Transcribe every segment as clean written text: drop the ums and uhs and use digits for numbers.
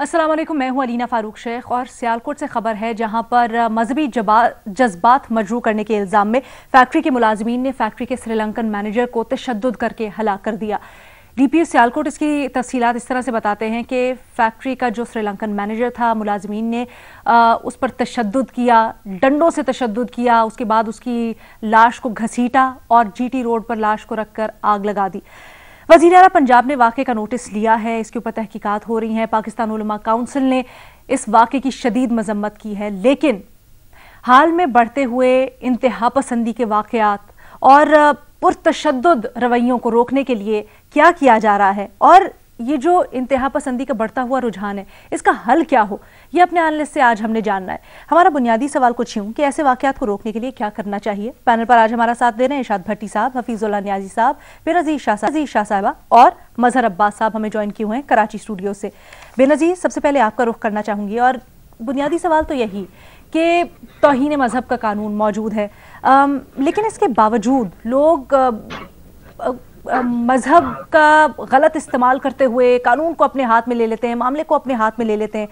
अस्सलाम वालेकुम, मैं हूं अलीना फारूक शेख और सियालकोट से खबर है जहां पर मजहबी जज्बात मजरू करने के इल्ज़ाम में फैक्ट्री के मुलाजमीन ने फैक्ट्री के श्रीलंकन मैनेजर को तशद्दुद करके हलाक कर दिया। डीपीओ सियालकोट इसकी तफसीलात इस तरह से बताते हैं कि फैक्ट्री का जो श्रीलंकन मैनेजर था, मुलाजमीन ने उस पर तशद्दुद किया, डंडों से तशद्दुद किया, उसके बाद उसकी लाश को घसीटा और जीटी रोड पर लाश को रखकर आग लगा दी। वज़ीर आला पंजाब ने वाक़े का नोटिस लिया है, इसके ऊपर तहकीकात हो रही हैं। पाकिस्तान उलमा काउंसिल ने इस वाक़े की शदीद मजम्मत की है, लेकिन हाल में बढ़ते हुए इंतहा पसंदी के वाक़यात और पुरतशद्दुद रवैयों को रोकने के लिए क्या किया जा रहा है और ये जो इंतहा पसंदी का बढ़ता हुआ रुझान है, इसका हल क्या हो, ये अपने एनालिस्ट से आज हमने जानना है। हमारा बुनियादी सवाल कुछ यूं कि ऐसे वाक़यात को रोकने के लिए क्या करना चाहिए। पैनल पर आज हमारा साथ दे रहे हैं इरशाद भट्टी साहब, हफीजुल्लाह नियाजी साहब, बेनज़ीर शाह साहिबा और मजहर अब्बास साहब हमें ज्वाइन किए हुए हैं कराची स्टूडियो से। बेनज़ीर, सबसे पहले आपका रुख करना चाहूँगी और बुनियादी सवाल तो यही कि तौहीन मजहब का कानून मौजूद है, लेकिन इसके बावजूद लोग मजहब का गलत इस्तेमाल करते हुए कानून को अपने हाथ में ले लेते हैं, मामले को अपने हाथ में ले लेते हैं।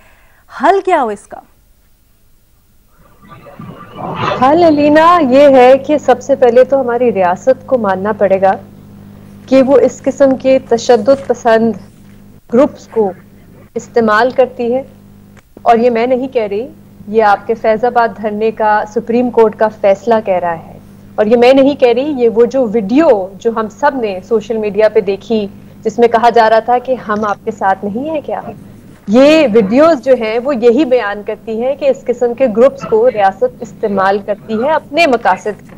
हल क्या हो इसका? हल अलीना ये है कि सबसे पहले तो हमारी रियासत को मानना पड़ेगा कि वो इस किस्म के तशद्दुद पसंद ग्रुप्स को इस्तेमाल करती है। और ये मैं नहीं कह रही, ये आपके फैजाबाद धरने का सुप्रीम कोर्ट का फैसला कह रहा है। और ये मैं नहीं कह रही, ये वो जो वीडियो जो हम सब ने सोशल मीडिया पे देखी जिसमें कहा जा रहा था कि हम आपके साथ नहीं है क्या, ये वीडियोस जो हैं वो यही बयान करती हैं कि इस किस्म के ग्रुप्स को रियासत इस्तेमाल करती है अपने मकासद के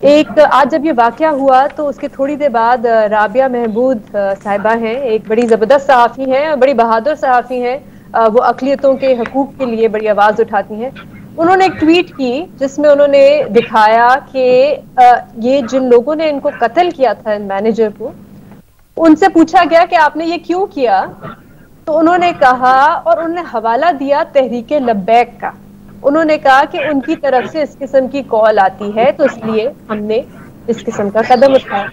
लिए। आज जब ये वाकया हुआ तो उसके थोड़ी देर बाद राबिया महमूद साहिबा हैं, एक बड़ी जबरदस्त सहाफ़ी हैं, बड़ी बहादुर सहाफ़ी हैं, वो अक़लियतों के हकूक़ के लिए बड़ी आवाज़ उठाती हैं। उन्होंने एक ट्वीट की जिसमें उन्होंने दिखाया कि ये जिन लोगों ने इनको कत्ल किया था, मैनेजर को, उनसे पूछा गया कि आपने ये क्यों किया, तो उन्होंने कहा और उन्होंने हवाला दिया तहरीके लब्बैक का। उन्होंने कहा कि उनकी तरफ से इस किस्म की कॉल आती है तो इसलिए हमने इस किस्म का कदम उठाया।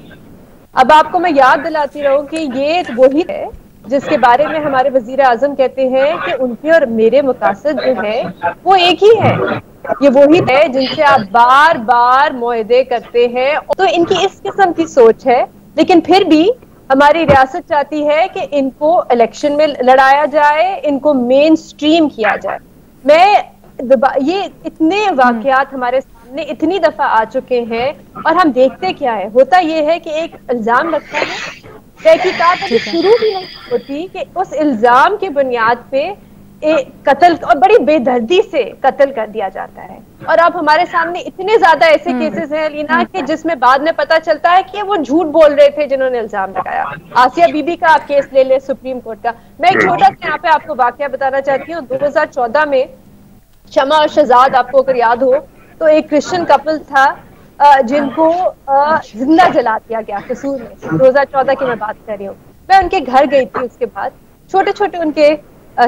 अब आपको मैं याद दिलाती रहूं कि ये वही है जिसके बारे में हमारे वजीर आजम कहते हैं कि उनके और मेरे मकासद जो है वो एक ही है। ये वही है जिनसे आप बार बार मुआहदे करते हैं, तो इनकी इस किस्म की सोच है। लेकिन फिर भी हमारी रियासत चाहती है कि इनको इलेक्शन में लड़ाया जाए, इनको मेन स्ट्रीम किया जाए। ये इतने वाकयात हमारे सामने इतनी दफा आ चुके हैं और हम देखते क्या है, होता ये है कि एक इल्जाम लगता है, तहकीकात अभी शुरू भी नहीं होती कि उस इल्जाम की बुनियाद पे कत्ल और बड़ी बेदर्दी से कत्ल कर दिया जाता है। और अब हमारे सामने इतने ज्यादा ऐसे केसेस हैं लीना कि जिसमें बाद में पता चलता है कि वो झूठ बोल रहे थे जिन्होंने इल्जाम लगाया। आसिया बीबी का आप केस ले ले, सुप्रीम कोर्ट का। मैं एक छोटा सा यहाँ पे आपको वाकया बताना चाहती हूँ। 2014 में शमा और शहजाद, आपको अगर याद हो तो एक क्रिश्चियन कपल था जिनको जिंदा जला दिया गया कसूर में। 2014 की मैं बात कर रही हूँ। मैं उनके घर गई थी, उसके बाद छोटे छोटे उनके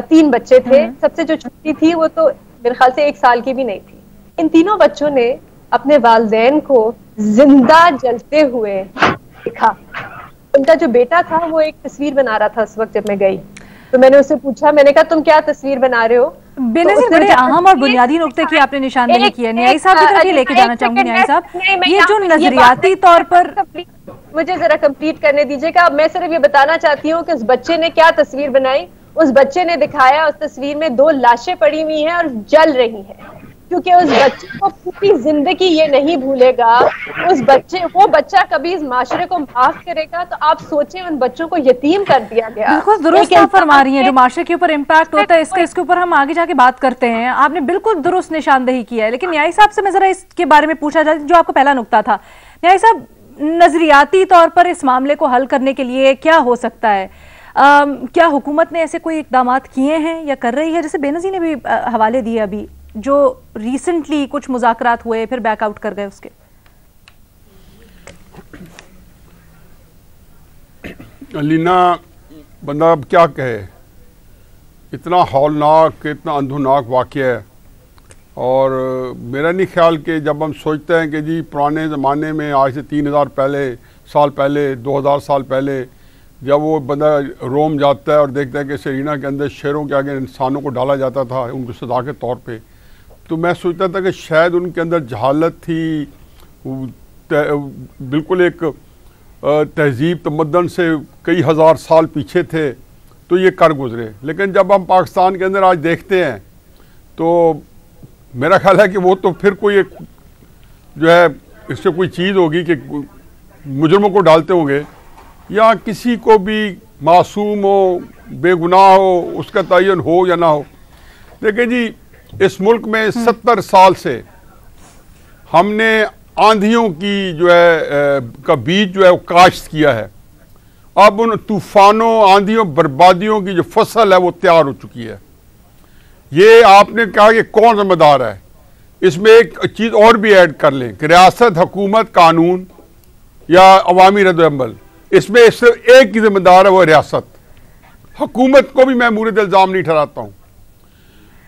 3 बच्चे थे। सबसे जो छोटी थी वो तो मेरे ख्याल से 1 साल की भी नहीं थी। इन तीनों बच्चों ने अपने वालिदैन को जिंदा जलते हुए देखा। उनका जो बेटा था वो एक तस्वीर बना रहा था उस वक्त जब मैं गई, तो मैंने उससे पूछा, मैंने कहा तुम क्या तस्वीर बना रहे हो? बेनज़ीर, बड़े अहम और बुनियादी नुक्ते की आपने निशानदेही की है। न्यायी साहब की तरफ ये लेके जाना चाहूंगी। न्यायी साहब, ये जो नजरियाती तौर पर, मुझे जरा कंप्लीट करने दीजिएगा। मैं सिर्फ ये बताना चाहती हूँ कि उस बच्चे ने क्या तस्वीर बनाई। उस बच्चे ने दिखाया उस तस्वीर में 2 लाशें पड़ी हुई हैं और जल रही हैं, क्योंकि उस बच्चे को पूरी जिंदगी ये नहीं भूलेगा। वो बच्चा कभी इस माशरे को माफ करेगा? तो आप सोचें, उन बच्चों को यतीम कर दिया गया। बिल्कुल दुरुस्त आप फरमा रही हैं। जो माशरे के ऊपर इम्पैक्ट होता है इसके ऊपर हम आगे जाके बात करते हैं। आपने बिल्कुल दुरुस्त निशानदेही की है। लेकिन न्यायी साहब से मैं जरा इसके बारे में पूछा जाए, जो आपका पहला नुक्ता था। न्यायी साहब, नजरियाती तौर पर इस मामले को हल करने के लिए क्या हो सकता है? क्या हुकूमत ने ऐसे कोई इकदाम किए हैं या कर रही है? जैसे बेनज़ीर ने भी हवाले दिए अभी, जो रिसेंटली कुछ मुज़ाकरात हुए फिर बैकआउट कर गए उसके। अलीना, बंदा अब क्या कहे, इतना हौलनाक, इतना अंधुनाक वाक़या है। और मेरा नहीं ख्याल कि जब हम सोचते हैं कि जी पुराने ज़माने में, आज से 3000 साल पहले, 2000 साल पहले जब वो बंदा रोम जाता है और देखता है कि सेरीना के अंदर शेरों के आगे इंसानों को डाला जाता था उनको सजा के तौर पे, तो मैं सोचता था कि शायद उनके अंदर जहालत थी, बिल्कुल एक तहजीब तमद्दन से कई हज़ार साल पीछे थे तो ये कर गुजरे। लेकिन जब हम पाकिस्तान के अंदर आज देखते हैं तो मेरा ख्याल है कि वो तो फिर कोई एक जो है इससे कोई चीज़ होगी कि मुजरमों को डालते होंगे या किसी को भी मासूम हो, बेगुनाह हो, उसका तयन हो या ना हो। लेकिन जी इस मुल्क में 70 साल से हमने आंधियों की जो है का बीज जो है वो काश्त किया है। अब उन तूफानों, आंधियों, बर्बादियों की जो फसल है वो तैयार हो चुकी है। ये आपने कहा कि कौन जिम्मेदार है, इसमें एक चीज़ और भी ऐड कर लें कि रियासत, हुकूमत, कानून या अवामी रद्द-ए-अमल, इसमें सिर्फ एक ही जिम्मेदार है, वो रियासत। हुकूमत को भी मैं मूरद इल्ज़ाम नहीं ठहराता हूँ।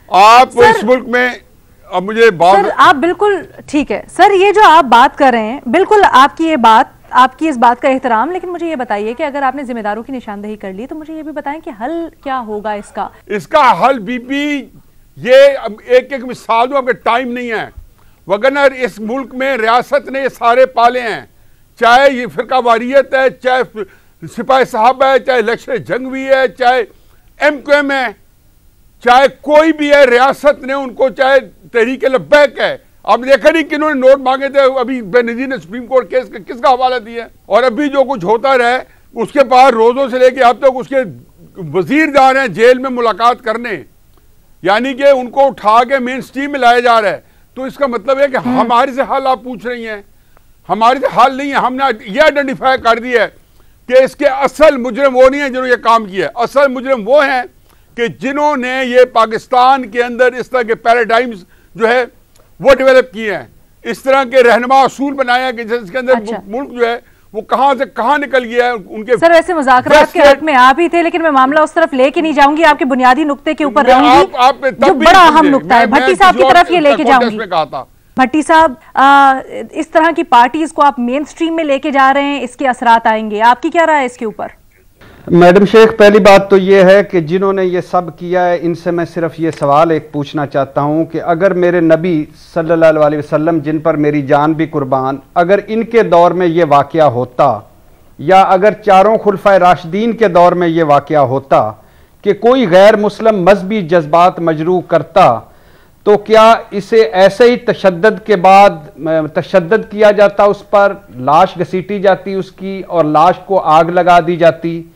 आप इस मुल्क में अब मुझे बात सर, आप बिल्कुल ठीक है सर, ये जो आप बात कर रहे हैं बिल्कुल आपकी ये बात, आपकी इस बात का एहतराम, लेकिन मुझे ये बताइए कि अगर आपने जिम्मेदारों की निशानदेही कर ली तो मुझे ये भी बताएं कि हल क्या होगा इसका। इसका हल बीबी ये एक एक मिसाल दूं, आपके टाइम नहीं है, वगरना इस मुल्क में रियासत ने ये सारे पाले हैं, चाहे ये फिरका वारियत है, चाहे सिपाही साहब है, चाहे लश्कर जंगवी है, चाहे MQM है, चाहे कोई भी है, रियासत ने उनको, चाहे तहरीक लब्बैक है। आप देखा नहीं कि इन्होंने नोट मांगे थे, अभी बेनजीर ने सुप्रीम कोर्ट केस किसका हवाला दिया, और अभी जो कुछ होता रहे उसके बाद रोजों से लेके अब तक उसके वजीर जा रहे हैं जेल में मुलाकात करने, यानी कि उनको उठा के मेन स्ट्रीम में लाया जा रहा है। तो इसका मतलब है कि हमारे से हाल आप पूछ रही हैं, हमारे से हाल नहीं है। हमने ये आइडेंटिफाई कर दिया है कि इसके असल मुजरिम वो नहीं है जिन्होंने ये काम किया है, असल मुजरिम वो हैं कि जिन्होंने ये पाकिस्तान के अंदर इस तरह के पैराडाइम्स जो है वो डेवलप किए हैं, इस तरह के रहनुमा असूल बनाया कि जिसके अंदर मुल्क जो है वो कहां से कहां निकल गया है। उनके सर वैसे मुज़ाकरात के हक में आप ही थे, लेकिन मैं मामला उस तरफ लेके नहीं जाऊंगी, आपके बुनियादी नुक्ते के ऊपर रहूंगी जो बड़ा अहम नुक्ता है। भट्टी साहब की तरफ ये लेके जाऊंगी। भट्टी साहब, इस तरह की पार्टीज को आप मेन स्ट्रीम में लेके जा रहे हैं, इसके असरात आएंगे, आपकी क्या राय है इसके ऊपर? मैडम शेख, पहली बात तो ये है कि जिन्होंने ये सब किया है इनसे मैं सिर्फ ये सवाल एक पूछना चाहता हूँ कि अगर मेरे नबी सल्लल्लाहु अलैहि वसल्लम, जिन पर मेरी जान भी कुर्बान, अगर इनके दौर में ये वाक़या होता या अगर चारों खुलफाए राशिदीन के दौर में ये वाक़या होता कि कोई गैर मुस्लिम मजहबी जज्बात मजरू करता, तो क्या इसे ऐसे ही तशद्दुद के बाद तशद्दुद किया जाता, उस पर लाश घसीटी जाती उसकी और लाश को आग लगा दी जाती,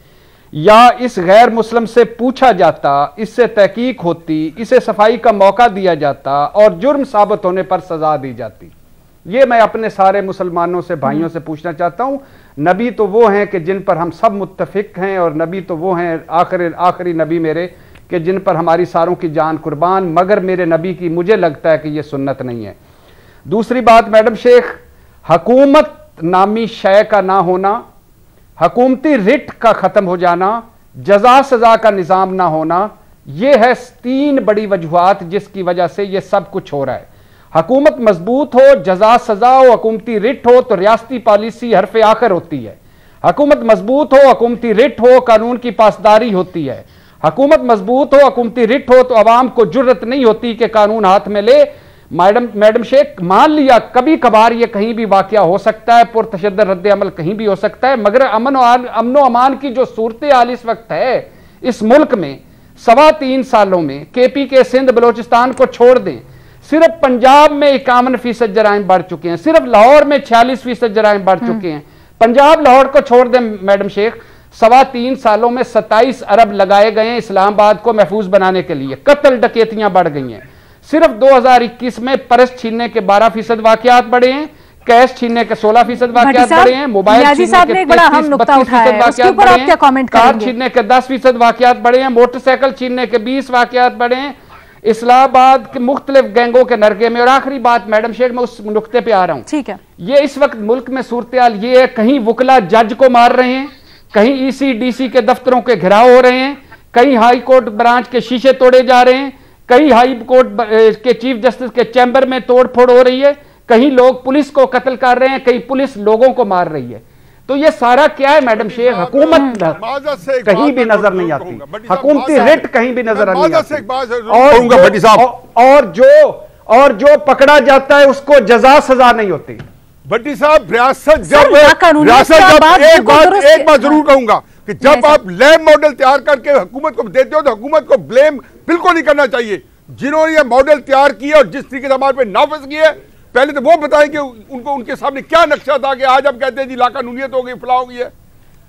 या इस गैर मुस्लिम से पूछा जाता, इससे तहकीक होती, इसे सफाई का मौका दिया जाता और जुर्म साबित होने पर सजा दी जाती? ये मैं अपने सारे मुसलमानों से, भाइयों से पूछना चाहता हूँ। नबी तो वो हैं कि जिन पर हम सब मुत्तफिक हैं, और नबी तो वो हैं आखिरी नबी मेरे कि जिन पर हमारी सारों की जान कुर्बान, मगर मेरे नबी की मुझे लगता है कि ये सुन्नत नहीं है। दूसरी बात मैडम शेख, हुकूमत नामी शय का ना होना, हुकूमती रिट का ख़त्म हो जाना, जजा सजा का निज़ाम ना होना, ये है 3 बड़ी वजूहात जिसकी वजह से ये सब कुछ हो रहा है। हुकूमत मजबूत हो, जजा सजा हो, हुकूमती रिट हो तो रियासती पॉलिसी हरफ़े आखिर होती है। हुकूमत मजबूत हो, हुकूमती रिट हो, कानून की पासदारी होती है। हुकूमत मजबूत हो, हुकूमती रिट हो तो अवाम को जुर्रत नहीं होती कि कानून हाथ में ले। मैडम शेख, मान लिया कभी कभार ये कहीं भी वाक़या हो सकता है, पुरतशद्दुद रद्द अमल कहीं भी हो सकता है, मगर अमनो अमान की जो सूरत हाल इस वक्त है इस मुल्क में, 3.25 सालों में KPK सिंध बलोचिस्तान को छोड़ दें, सिर्फ पंजाब में 51% जराइम बढ़ चुके हैं, सिर्फ लाहौर में 46% जराइम बढ़ चुके हैं। पंजाब लाहौर को छोड़ दें मैडम शेख, 3.25 सालों में 27 अरब लगाए गए हैं इस्लामाबाद को महफूज बनाने के लिए। कत्ल डकैतियां बढ़ गई हैं। सिर्फ 2021 में पर्स छीनने के 12% वाकयात बढ़े हैं, कैश छीनने के 16% वाकयात बढ़े हैं, मोबाइल छीनने के 33% वाकयात बढ़े हैं, कार छीनने के 10% वाकयात बढ़े हैं, मोटरसाइकिल छीनने के 20 वाकयात बढ़े हैं इस्लामाबाद के मुख्तलिफ गैंगों के नरगे में। और आखिरी बात मैडम शेख, मैं उस नुक्ते पे आ रहा हूं, ठीक है, ये इस वक्त मुल्क में सूरत हाल ये है, कहीं वकला जज को मार रहे हैं, कहीं EC DC के दफ्तरों के घेराव हो रहे हैं, कहीं हाई कोर्ट ब्रांच के शीशे तोड़े जा रहे हैं, कहीं हाई कोर्ट के चीफ जस्टिस के चैम्बर में तोड़ फोड़ हो रही है, कहीं लोग पुलिस को कत्ल कर रहे हैं, कहीं पुलिस लोगों को मार रही है। तो ये सारा क्या है मैडम शेख? हुकूमत कहीं भी नजर नहीं आती, हुकूमती रिट कहीं भी नजर नहीं आती, और जो पकड़ा जाता है उसको जजा सजा नहीं होती। भट्टी साहब, रियासत जब एक बात जरूर कहूंगा कि जब आप लैब मॉडल तैयार करके हुकूमत को देते हो तो हुकूमत को ब्लेम बिल्कुल नहीं करना चाहिए। जिन्होंने ये मॉडल तैयार किए और जिस तरीके से हमारे पे नाफिज किए, पहले तो वो बताएं कि उनको उनके सामने क्या नक्शा था कि आज हम कहते हैं जी लाकानूनियत हो गई, फलाह हो गई है।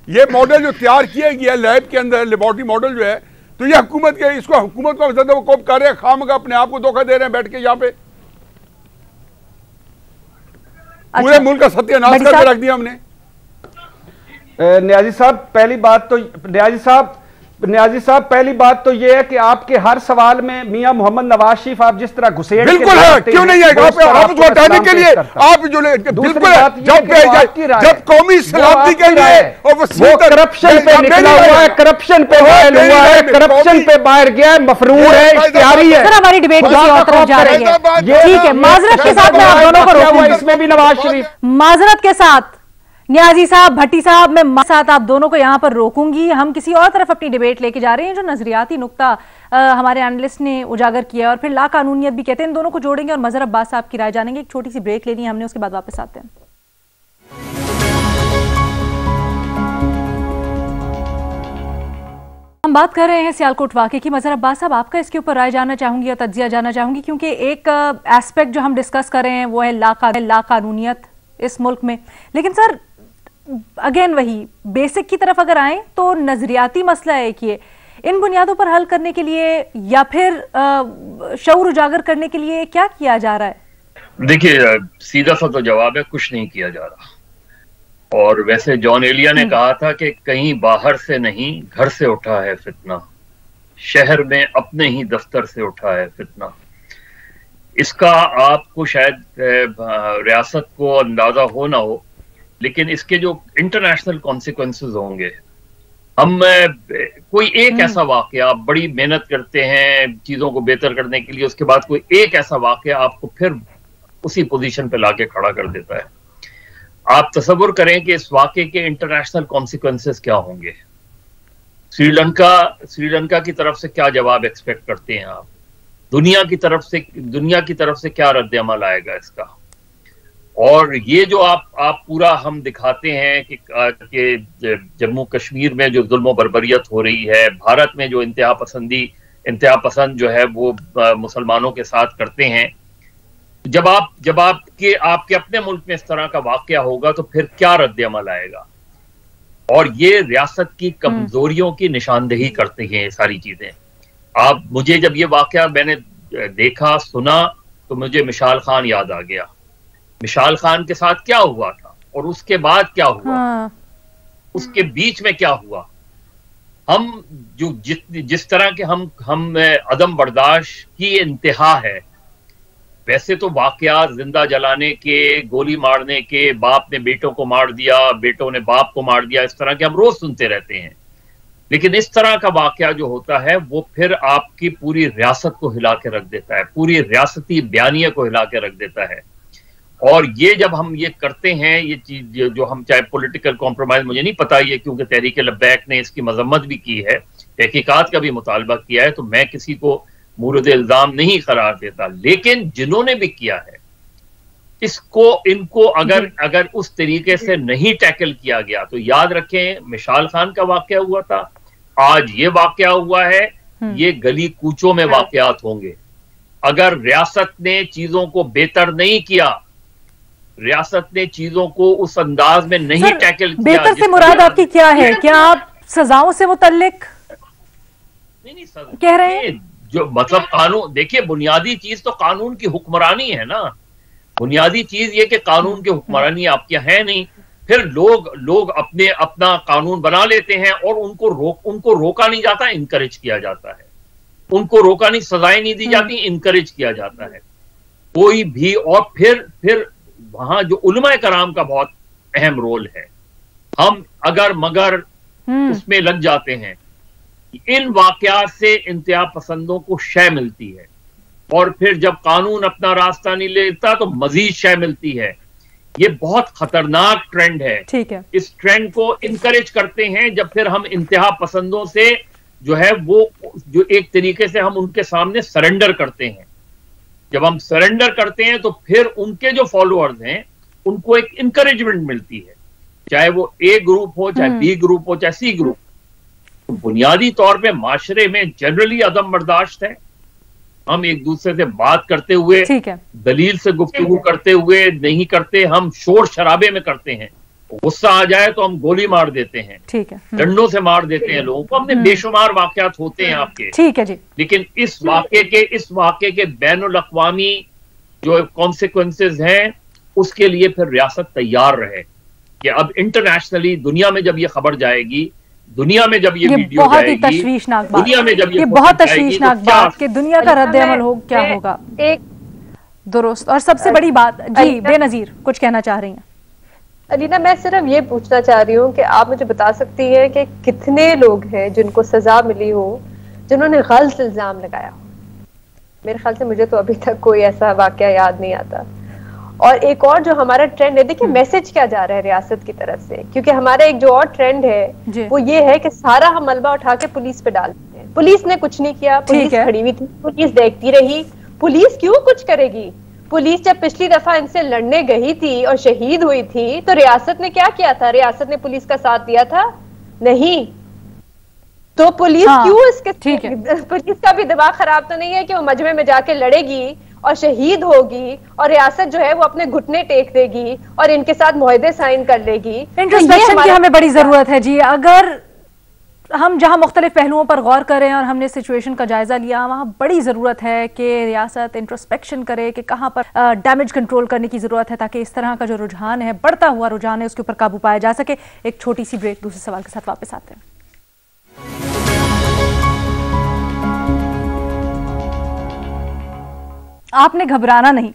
ये मॉडल जो तैयार किया गया लैब के अंदर, लेबोरेटरी मॉडल जो है, तो ये हुकूमत के, इसको हुकूमत को वो कोप कर रहे हैं, खामखा अपने आप को धोखा दे रहे हैं बैठ के यहाँ पे। पूरे मुल्क का सत्यानाश करके रख दिया हमने। न्याजी साहब, पहली बात तो ये है कि आपके हर सवाल में मियां मोहम्मद नवाज शरीफ आप जिस तरह घुसेड़ बिल्कुल है, क्यों नहीं है? आप उसको हटाने के लिए आप जो बिल्कुल जब कौमी सलामती के लिए और वो करप्शन पे निकला हुआ है, करप्शन पे वायल हुआ है, करप्शन पे बाहर गया है, मफरूर है, इख्तियारी है। सर, हमारी डिबेट किसी और तरफ जा रही है। ठीक है, माजरत के साथ मैं आप दोनों को रोकूंगी, इसमें भी नवाज शरीफ, माजरत के साथ न्याजी साहब, भट्टी साहब, मैं साथ आप दोनों को यहाँ पर रोकूंगी। हम किसी और तरफ अपनी डिबेट लेके जा रहे हैं। जो नजरियाती नुक्ता हमारे एनालिस्ट ने उजागर किया है और फिर लाकानूनियत भी कहते हैं, इन दोनों को जोड़ेंगे और मजहर अब्बास साहब की राय जानेंगे। एक छोटी सी ब्रेक लेनी है हमने, उसके बाद वापस आते हैं। हम बात कर रहे हैं सियालकोट वाक़े की। मजहर अब्बास साहब, आपका इसके ऊपर राय जानना चाहूंगी और तज्जिया जानना चाहूंगी, क्योंकि एक एस्पेक्ट जो हम डिस्कस कर रहे हैं वो है लाकानूनियत इस मुल्क में। लेकिन सर, अगेन वही बेसिक की तरफ अगर आए तो नजरियाती मसला है कि इन बुनियादों पर हल करने के लिए या फिर शऊर उजागर करने के लिए क्या किया जा रहा है? देखिए, सीधा सा तो जवाब है, कुछ नहीं किया जा रहा। और वैसे जॉन एलिया ने कहा था कि कहीं बाहर से नहीं घर से उठा है फितना, शहर में अपने ही दफ्तर से उठा है फितना। इसका आपको शायद रियासत को अंदाजा हो ना हो, लेकिन इसके जो इंटरनेशनल कॉन्सिक्वेंसेस होंगे, हम कोई एक ऐसा वाकया, बड़ी मेहनत करते हैं चीजों को बेहतर करने के लिए, उसके बाद कोई एक ऐसा वाकया आपको फिर उसी पोजीशन पे लाके खड़ा कर देता है। आप तसव्वुर करें कि इस वाकये के इंटरनेशनल कॉन्सिक्वेंसेस क्या होंगे। श्रीलंका की तरफ से क्या जवाब एक्सपेक्ट करते हैं आप? दुनिया की तरफ से क्या रद्द-ए-अमल आएगा इसका? और ये जो आप पूरा हम दिखाते हैं कि जम्मू कश्मीर में जो जुल्म बर्बरियत हो रही है, भारत में जो इंतहा पसंद जो है वो मुसलमानों के साथ करते हैं, जब आपके अपने मुल्क में इस तरह का वाकया होगा तो फिर क्या रद्द-ए-अमल आएगा? और ये रियासत की कमजोरियों की निशानदेही करते हैं ये सारी चीजें। मुझे जब ये वाकया मैंने देखा, सुना, तो मुझे मिशाल खान याद आ गया। मिशाल खान के साथ क्या हुआ था और उसके बाद क्या हुआ, उसके बीच में क्या हुआ। हम जो जिस तरह के हम अदम बर्दाश्त की इंतहा है, वैसे तो वाकया जिंदा जलाने के, गोली मारने के, बाप ने बेटों को मार दिया, बेटों ने बाप को मार दिया, इस तरह के हम रोज सुनते रहते हैं। लेकिन इस तरह का वाकया जो होता है वो फिर आपकी पूरी रियासत को हिला के रख देता है, पूरी रियासती बयानिया को हिला के रख देता है। और ये जब हम ये करते हैं, ये चीज जो हम, चाहे पॉलिटिकल कॉम्प्रोमाइज, मुझे नहीं पता ये, क्योंकि तहरीक लब्बैक ने इसकी मजम्मत भी की है, तहकीकात का भी मुतालबा किया है, तो मैं किसी को मूरद इल्जाम नहीं करार देता। लेकिन जिन्होंने भी किया है, इनको अगर उस तरीके से नहीं टैकल किया गया तो याद रखें, मिशाल खान का वाकया हुआ था, आज ये वाकया हुआ है, ये गली कूचों में वाकयात होंगे। अगर रियासत ने चीजों को बेहतर नहीं किया, रियासत ने चीजों को उस अंदाज में नहीं टैकल किया। बेहतर से मुराद आपकी क्या है? क्या आप सजाओं से मुतल्लिक नहीं कह रहे हैं? जो मतलब कानून, देखिए बुनियादी चीज तो कानून की हुक्मरानी है ना। बुनियादी चीज ये कि कानून की हुक्मरानी आपके है नहीं, फिर लोग अपना कानून बना लेते हैं और उनको रोका नहीं जाता, इनकरेज किया जाता है। उनको रोका नहीं, सजाएं नहीं दी जाती, इनकरेज किया जाता है कोई भी। और फिर वहां जो उलमा कराम का बहुत अहम रोल है, हम अगर मगर उसमें लग जाते हैं, इन वाकयात से इंतहा पसंदों को शय मिलती है, और फिर जब कानून अपना रास्ता नहीं लेता तो मजीद शय मिलती है। ये बहुत खतरनाक ट्रेंड है। ठीक है, इस ट्रेंड को इनकरेज करते हैं जब फिर हम इंतहा पसंदों से जो है वो जो एक तरीके से हम उनके सामने सरेंडर करते हैं। जब हम सरेंडर करते हैं तो फिर उनके जो फॉलोअर्स हैं उनको एक इंकरेजमेंट मिलती है, चाहे वो ए ग्रुप हो, चाहे बी ग्रुप हो, चाहे सी ग्रुप। तो बुनियादी तौर पे माशरे में जनरली अदम बर्दाश्त है। हम एक दूसरे से बात करते हुए, दलील से गुफ्तगू करते हुए नहीं करते, हम शोर शराबे में करते हैं। गुस्सा आ जाए तो हम गोली मार देते हैं, ठीक है, डंडों से मार देते हैं लोगों को। हमने बेशुमार वाकयात होते हैं आपके, ठीक है जी। लेकिन इस वाक़े के बैनुल अक़वामी जो कॉन्सिक्वेंसेस हैं उसके लिए फिर रियासत तैयार रहे कि अब इंटरनेशनली दुनिया में जब ये खबर जाएगी, दुनिया में जब ये वीडियो बहुत जाएगी, ही तशवीशनाक बात, दुनिया में जब ये बहुत तशवीशनाक बात कि दुनिया का रद्द-ए-अमल हो क्या होगा। एक दुरुस्त। और सबसे बड़ी बात जी, बेनजीर कुछ कहना चाह रही हैं? अलीना, मैं सिर्फ ये पूछना चाह रही हूँ कि आप मुझे बता सकती हैं कि कितने लोग हैं जिनको सजा मिली हो, जिन्होंने गलत इल्जाम लगाया हो? मेरे ख्याल से मुझे तो अभी तक कोई ऐसा वाकया याद नहीं आता। और एक और जो हमारा ट्रेंड है, देखिए मैसेज क्या जा रहा है रियासत की तरफ से, क्योंकि हमारा एक जो और ट्रेंड है वो ये है कि सारा हम मलबा उठा के पुलिस पे डालते हैं। पुलिस ने कुछ नहीं किया, पुलिस खड़ी हुई थी, पुलिस देखती रही। पुलिस क्यों कुछ करेगी? पुलिस जब पिछली दफा इनसे लड़ने गई थी और शहीद हुई थी तो रियासत ने क्या किया था? रियासत ने पुलिस का साथ दिया था? नहीं। तो पुलिस क्यों इसके, पुलिस का भी दिमाग खराब तो नहीं है कि वो मजमे में जाके लड़ेगी और शहीद होगी और रियासत जो है वो अपने घुटने टेक देगी और इनके साथ मुआहदे साइन कर लेगी। इंट्रोस्पेक्शन की हमें बड़ी जरूरत है जी। अगर हम जहां मुख्तलिफ पहलुओं पर गौर करें और हमने सिचुएशन का जायजा लिया, वहां बड़ी जरूरत है कि रियासत इंट्रोस्पेक्शन करे कि कहां पर डैमेज कंट्रोल करने की जरूरत है ताकि इस तरह का जो रुझान है, बढ़ता हुआ रुझान है, उसके ऊपर काबू पाया जा सके। एक छोटी सी ब्रेक, दूसरे सवाल के साथ वापस आते हैं। आपने घबराना नहीं।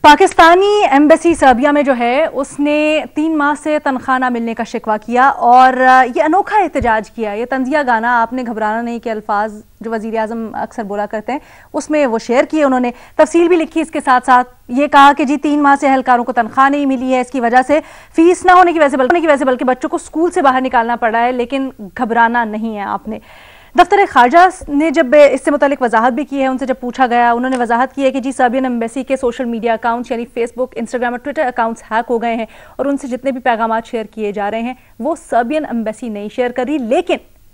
पाकिस्तानी एम्बेसी सर्बिया में जो है उसने 3 माह से तनख्वाह ना मिलने का शिकवा किया और ये अनोखा एहतजाज किया। ये तंजिया गाना आपने घबराना नहीं के अल्फाज जो वज़ीर आज़म अक्सर बोला करते हैं उसमें वो शेयर किए। उन्होंने तफसील भी लिखी, इसके साथ साथ ये कहा कि जी 3 माह से एहलकारों को तनख्वाह नहीं मिली है, इसकी वजह से फीस ना होने की वजह से बल्कि बच्चों को स्कूल से बाहर निकालना पड़ा है। लेकिन घबराना नहीं है आपने। दफ्तर खारजा ने जब इससे मुतालिक वजाहत भी की है, उनसे जब पूछा गया उन्होंने वजाहत की है कि जी सर्बियन एम्बेसी के सोशल मीडिया अकाउंट्स यानी फेसबुक, इंस्टाग्राम और ट्विटर अकाउंट्स हैक हो गए हैं और उनसे जितने भी पैगाम शेयर किए जा रहे हैं वो सर्बियन एम्बेसी नहीं शेयर कर रही।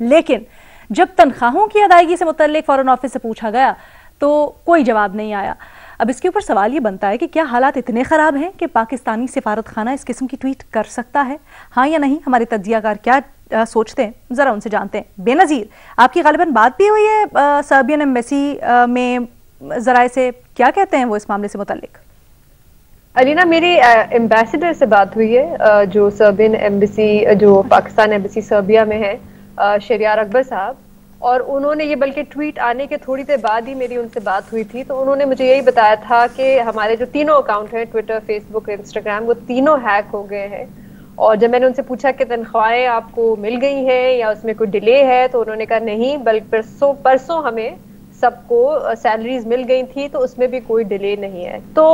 लेकिन जब तनख्वाहों की अदायगी से मुतालिक फॉरेन ऑफिस से पूछा गया तो कोई जवाब नहीं आया। अब इसके ऊपर सवाल ये बनता है कि क्या हालात इतने ख़राब हैं कि पाकिस्तानी सिफारत खाना इस किस्म की ट्वीट कर सकता है, हाँ या नहीं? हमारे तज्जियाकार क्या सोचते हैं, जरा उनसे जानते हैं। बेनजीर, आपकी गालिबन बात भी हुई है सर्बियन एम्बेसी में, जराए से क्या कहते हैं वो इस मामले से मुतालिक? अलीना, मेरी एम्बेसडर से बात हुई है जो सर्बियन एम्बेसी, जो पाकिस्तान एम्बेसी सर्बिया में है, शरियार अकबर साहब, और उन्होंने ये बल्कि ट्वीट आने के थोड़ी देर बाद ही मेरी उनसे बात हुई थी। तो उन्होंने मुझे यही बताया था कि हमारे जो तीनों अकाउंट हैं, ट्विटर, फेसबुक, इंस्टाग्राम, वो तीनों हैक हो गए हैं। और जब मैंने उनसे पूछा कि तनख्वाहें आपको मिल गई हैं या उसमें कोई डिले है, तो उन्होंने कहा नहीं, बल्कि परसों हमें सबको सैलरीज मिल गई थी, तो उसमें भी कोई डिले नहीं है। तो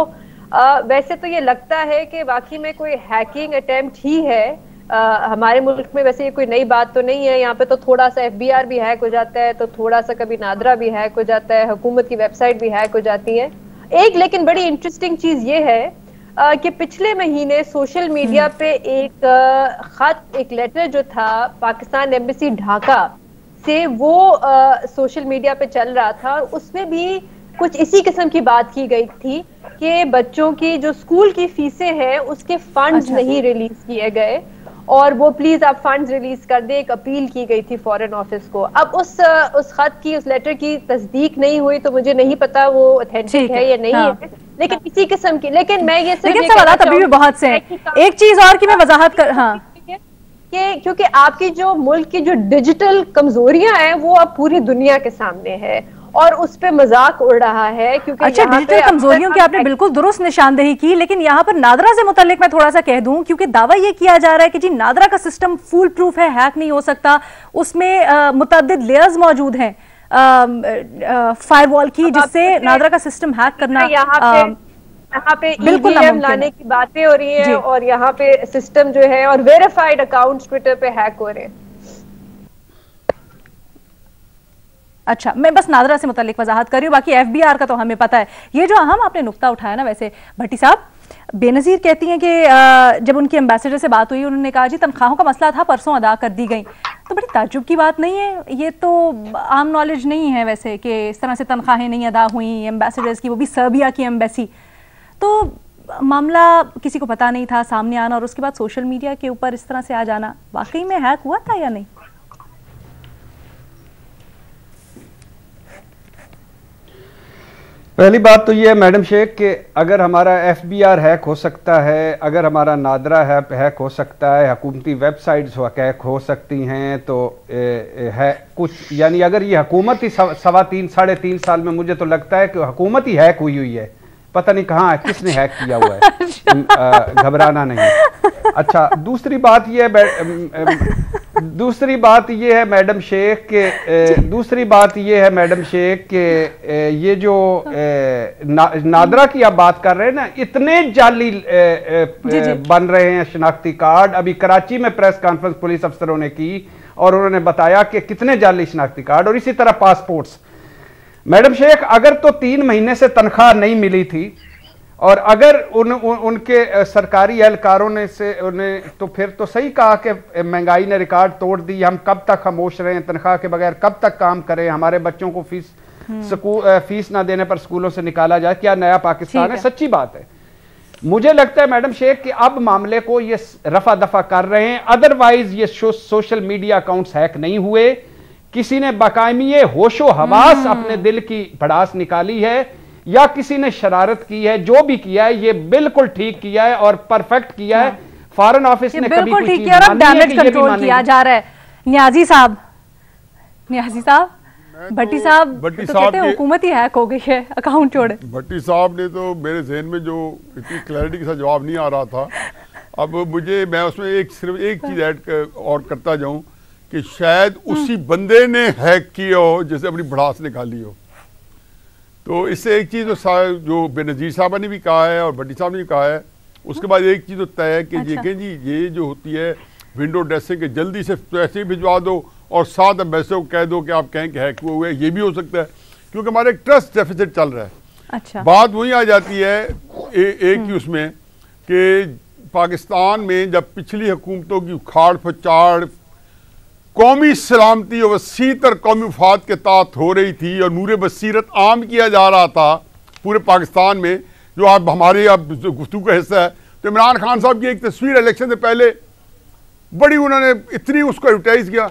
वैसे तो ये लगता है कि वाकई में कोई हैकिंग अटेम्प्ट ही है। हमारे मुल्क में वैसे ये कोई नई बात तो नहीं है। यहाँ पे तो थोड़ा सा FBI भी हैक हो जाता है, तो थोड़ा सा कभी नादरा भी हैक हो जाता है, हुकूमत की वेबसाइट भी हैक हो जाती है। लेकिन बड़ी इंटरेस्टिंग चीज ये है कि पिछले महीने सोशल मीडिया पे एक लेटर जो था पाकिस्तान एम्बेसी ढाका से, वो सोशल मीडिया पे चल रहा था और उसमें भी कुछ इसी किस्म की बात की गई थी कि बच्चों की जो स्कूल की फीसें हैं उसके फंड्स नहीं रिलीज किए गए और वो प्लीज आप फंड्स रिलीज कर दे, एक अपील की गई थी फॉरेन ऑफिस को। अब उस खत की, उस लेटर की तस्दीक नहीं हुई, तो मुझे नहीं पता वो ऑथेंटिक है या नहीं है, लेकिन इसी किस्म की। लेकिन मैं ये सवाल अभी भी बहुत से हैं। एक चीज और की मैं वजाहत कर, हाँ, कि क्योंकि आपकी जो मुल्क की जो डिजिटल कमजोरियां हैं वो अब पूरी दुनिया के सामने है और उस पे मजाक उड़ रहा है। क्योंकि अच्छा, डिजिटल कमजोरियों की आपने बिल्कुल दुरुस्त निशानदेही की, लेकिन यहाँ पर नादरा से मुतालिक मैं थोड़ा सा कह दूं, क्योंकि दावा ये किया जा रहा है कि जी नादरा का सिस्टम फुल प्रूफ है, हैक नहीं हो सकता, उसमें मुतअद्दिद लेयर्स मौजूद हैं फायरवॉल की, जिससे नादरा का सिस्टम हैक करना यहाँ पे बिल्कुल EVM लाने की बातें हो रही हैं और यहाँ पे सिस्टम जो है और वेरीफाइड अकाउंट्स ट्विटर पे हैक हो रहे हैं। अच्छा, मैं बस नादरा से मुतालिक वजाहत कर रही हूँ, बाकी FBR का तो हमें पता है। ये जो अहम आपने नुक्ता उठाया ना, वैसे भट्टी साहब, बेनज़ीर कहती हैं कि जब उनकी एम्बेसडर से बात हुई उन्होंने कहा जी तनख्वाहों का मसला था, परसों अदा कर दी गई। तो बड़ी ताज्जुब की बात नहीं है? ये तो आम नॉलेज नहीं है वैसे कि इस तरह से तनख्वाहें नहीं अदा हुई एम्बेसडर्स की, वो भी सर्बिया की एम्बेसी। तो मामला किसी को पता नहीं था, सामने आना और उसके बाद सोशल मीडिया के ऊपर इस तरह से आ जाना, वाकई में हैक हुआ था या नहीं? पहली बात तो ये है मैडम शेख कि अगर हमारा FBR हैक हो सकता है, अगर हमारा नादरा हैक हो सकता है, हुकूमती वेबसाइट्स हैक हो सकती हैं, तो है कुछ, यानी अगर ये हुकूमत ही 3.5 साल में, मुझे तो लगता है कि हुकूमत ही हैक हुई है, पता नहीं कहाँ है, किसने हैक किया हुआ है, घबराना नहीं। अच्छा, दूसरी बात ये है मैडम शेख के ये जो नादरा की आप बात कर रहे हैं ना, इतने जाली बन रहे हैं शनाख्ती कार्ड। अभी कराची में प्रेस कॉन्फ्रेंस पुलिस अफसरों ने की और उन्होंने बताया कि कितने जाली शनाख्ती कार्ड, और इसी तरह पासपोर्ट्स। मैडम शेख, अगर तो 3 महीने से तनख्वाह नहीं मिली थी और अगर उनके सरकारी एहलकारों ने से उन्हें, तो फिर तो सही कहा कि महंगाई ने रिकॉर्ड तोड़ दी, हम कब तक खामोश रहे, तनख्वाह के बगैर कब तक काम करें, हमारे बच्चों को फीस ना देने पर स्कूलों से निकाला जाए, क्या नया पाकिस्तान है? सच्ची बात है। मुझे लगता है मैडम शेख कि अब मामले को ये रफा दफा कर रहे हैं, अदरवाइज ये सोशल मीडिया अकाउंट्स हैक नहीं हुए। किसी ने बाकायमी होशो हवास अपने दिल की भड़ास निकाली है या किसी ने शरारत की है, जो भी किया है ये बिल्कुल ठीक किया है और परफेक्ट किया है। फॉरेन ऑफिस ने कभी कोई चीज और डैमेज कंट्रोल किया जा रहा है। न्याजी साहब, भट्टी साहब कहते हैं हुकूमत ही हैक हो गई है, अकाउंट छोड़े। भट्टी साहब ने तो मेरे जहन में जो इतनी क्लैरिटी के साथ जवाब नहीं आ रहा था, अब मैं उसमें सिर्फ एक चीज ऐड और करता जाऊं कि शायद उसी बंदे ने हैक किया हो जैसे अपनी भड़ास निकाली हो। तो इससे एक चीज़ जो बेनज़ीर साहब ने भी कहा है और भट्टी साहब ने भी कहा है, उसके बाद एक चीज़ तो तय है कि ये जो होती है विंडो ड्रेसिंग के, जल्दी से पैसे ही भिजवा दो और साथ एम्बेसडर को कह दो कि आप कहें कि हैक हुए, ये भी हो सकता है क्योंकि हमारे एक ट्रस्ट डेफिसिट चल रहा है। अच्छा। बात वही आ जाती है एक ही उसमें कि पाकिस्तान में जब पिछली हुकूमतों की उखाड़ फचाड़ कौमी सलामती और वसीतर कौमी मफाद के तहत हो रही थी और नूर बसीरत आम किया जा रहा था पूरे पाकिस्तान में, जो आप हमारे अब गुफ्तगू का हिस्सा है, तो इमरान खान साहब की एक तस्वीर इलेक्शन से पहले बड़ी उन्होंने इतनी उसको एडवर्टाइज किया,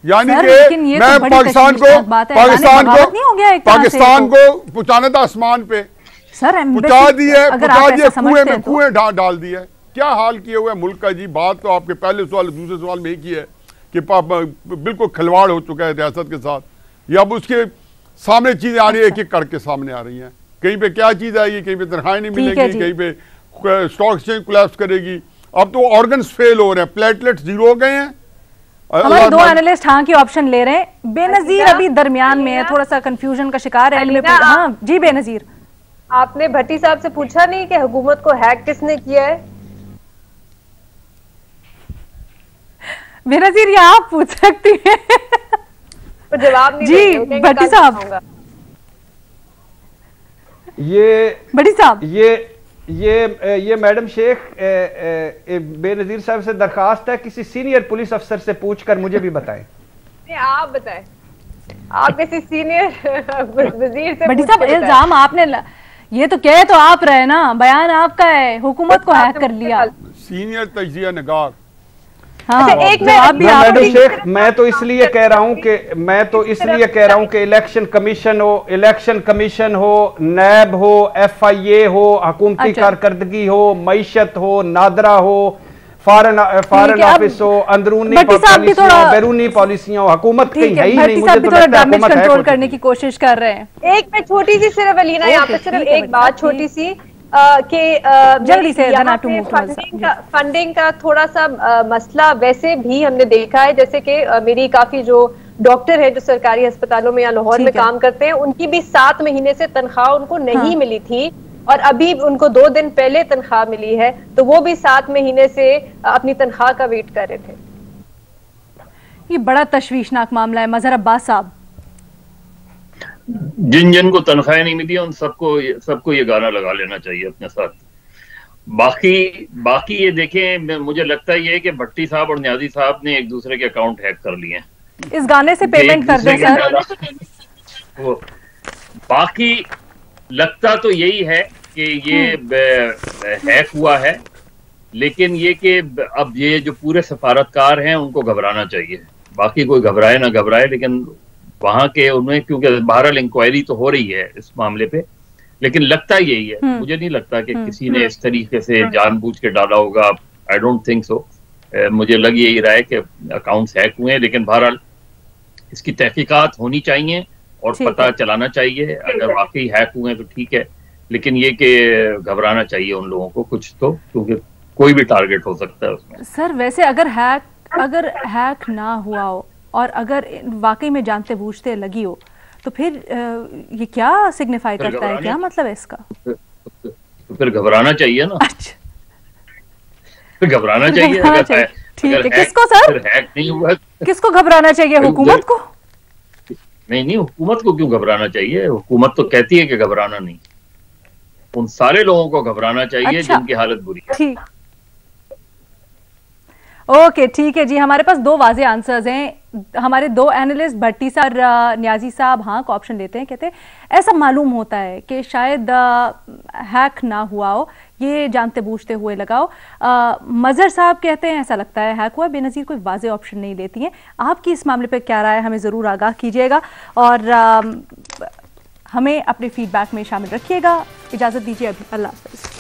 यानी कि मैं पाकिस्तान को पहुंचाना था आसमान पे, पहुंचा दिया कुएं डाल दिया। क्या हाल किए हुए मुल्क का जी। बात तो आपके पहले सवाल दूसरे सवाल में एक ही है कि बिल्कुल खिलवाड़ हो चुका है रियासत के साथ। ये अब उसके सामने चीजें आ रही है, एक एक करके सामने आ रही हैं। कहीं पे क्या चीज आएगी, कहीं पे तनख्वाहें नहीं मिलेंगी, कहीं पे स्टॉक एक्सचेंज कोलैप्स करेगी। अब तो ऑर्गन्स फेल हो रहे हैं, प्लेटलेट्स जीरो हो गए हैं। हमारे दो एनालिस्ट हाँ की ऑप्शन ले रहे हैं। बेनजीर अभी दरमियान में है, थोड़ा सा कंफ्यूजन का शिकार है। हाँ जी बेनजीर, आपने भट्टी साहब से पूछा नहीं कि हुकूमत को हैक किसने किया है? बेनजीर, ये आप पूछ सकती हैं। तो जवाब नहीं जी भट्टी साहब। भट्टी साहब, ये मैडम शेख बेनजीर साहब से दरखास्त है, किसी सीनियर पुलिस अफसर से पूछकर मुझे भी बताएं। आप बताएं, आप किसी सीनियर वजीर से। भट्टी साहब, इल्जाम आपने ये तो कह तो आप रहे ना, बयान आपका है, हुकूमत को हैक कर लिया। सीनियर तजिया नगार। हाँ, एक मैडम शेख, मैं तो इसलिए कह रहा हूं कि इलेक्शन कमीशन हो, नैब हो, FIA हो, हुकूमती कारकर्दगी हो, मईशत हो, नादरा हो, फॉरेन ऑफिस हो, अंदरूनी पॉलिसियां, बैरूनी पॉलिसियां, हुकूमत कहीं है ही नहीं। मुझे तो लगता है हुकूमत कंट्रोल करने की कोशिश कर रहे हैं। एक मैं छोटी सी सिर्फ अलीना यहाँ पे सिर्फ एक बात छोटी सी कि जल्दी से फंडिंग का थोड़ा सा मसला वैसे भी हमने देखा है, जैसे कि मेरी काफी जो डॉक्टर है जो सरकारी अस्पतालों में या लाहौर में काम करते हैं, उनकी भी 7 महीने से तनख्वाह उनको नहीं मिली थी और अभी उनको 2 दिन पहले तनख्वाह मिली है, तो वो भी 7 महीने से अपनी तनख्वाह का वेट कर रहे थे। ये बड़ा तशवीशनाक मामला है। मजहर अब्बास साहब, जिन जिन को तनख्वाहें नहीं मिली उन सबको ये गाना लगा लेना चाहिए अपने साथ। बाकी ये देखें, मुझे लगता है ये कि भट्टी साहब और न्याजी साहब ने एक दूसरे के अकाउंट हैक कर लिए हैं। इस गाने से पेमेंट कर दें सर। वो बाकी लगता तो यही है कि ये हैक हुआ है, लेकिन ये कि अब ये जो पूरे सफारतकार हैं उनको घबराना चाहिए। बाकी कोई घबराए ना घबराए, लेकिन वहां के उन्हें, क्योंकि बहरहाल इंक्वायरी तो हो रही है इस मामले पे, लेकिन लगता यही है। मुझे नहीं लगता कि किसी ने इस तरीके से जानबूझ के डाला होगा। I don't think so. मुझे लग यही रहा है कि अकाउंट्स हैक हुए हैं, लेकिन बहरहाल इसकी तहकीकात होनी चाहिए और पता चलाना चाहिए। अगर वाकई हैक हुए हैं तो ठीक है, लेकिन ये कि घबराना चाहिए उन लोगों को कुछ तो, क्योंकि कोई भी टारगेट हो सकता है उसमें। सर वैसे अगर हैक ना हुआ हो और अगर वाकई में जानते बूझते लगी हो, तो फिर ये क्या सिग्निफाई करता है, क्या मतलब है इसका? तो फिर घबराना चाहिए ना। अच्छा, फिर घबराना चाहिए। ठीक है, किसको सर? हैक नहीं हुआ, किसको घबराना चाहिए? हुकूमत को? नहीं, हुकूमत को क्यों घबराना चाहिए? हुकूमत तो कहती है कि घबराना नहीं। उन सारे लोगों को घबराना चाहिए जिनकी हालत बुरी है। ठीक, ओके, ठीक है जी। हमारे पास 2 वाज़े आंसर्स हैं। हमारे 2 एनालिस्ट भट्टी साहब और न्याजी साहब हाँ का ऑप्शन लेते हैं, कहते हैं ऐसा मालूम होता है कि शायद हैक ना हुआ हो, ये जानते बूझते हुए लगाओ। मजहर साहब कहते हैं ऐसा लगता है हैक हुआ। बेनज़ीर कोई वाज़े ऑप्शन नहीं लेती हैं। आपकी इस मामले पर क्या राय है, हमें ज़रूर आगाह कीजिएगा और हमें अपने फीडबैक में शामिल रखिएगा। इजाज़त दीजिए अभी, अल्लाह हाफ़िज़।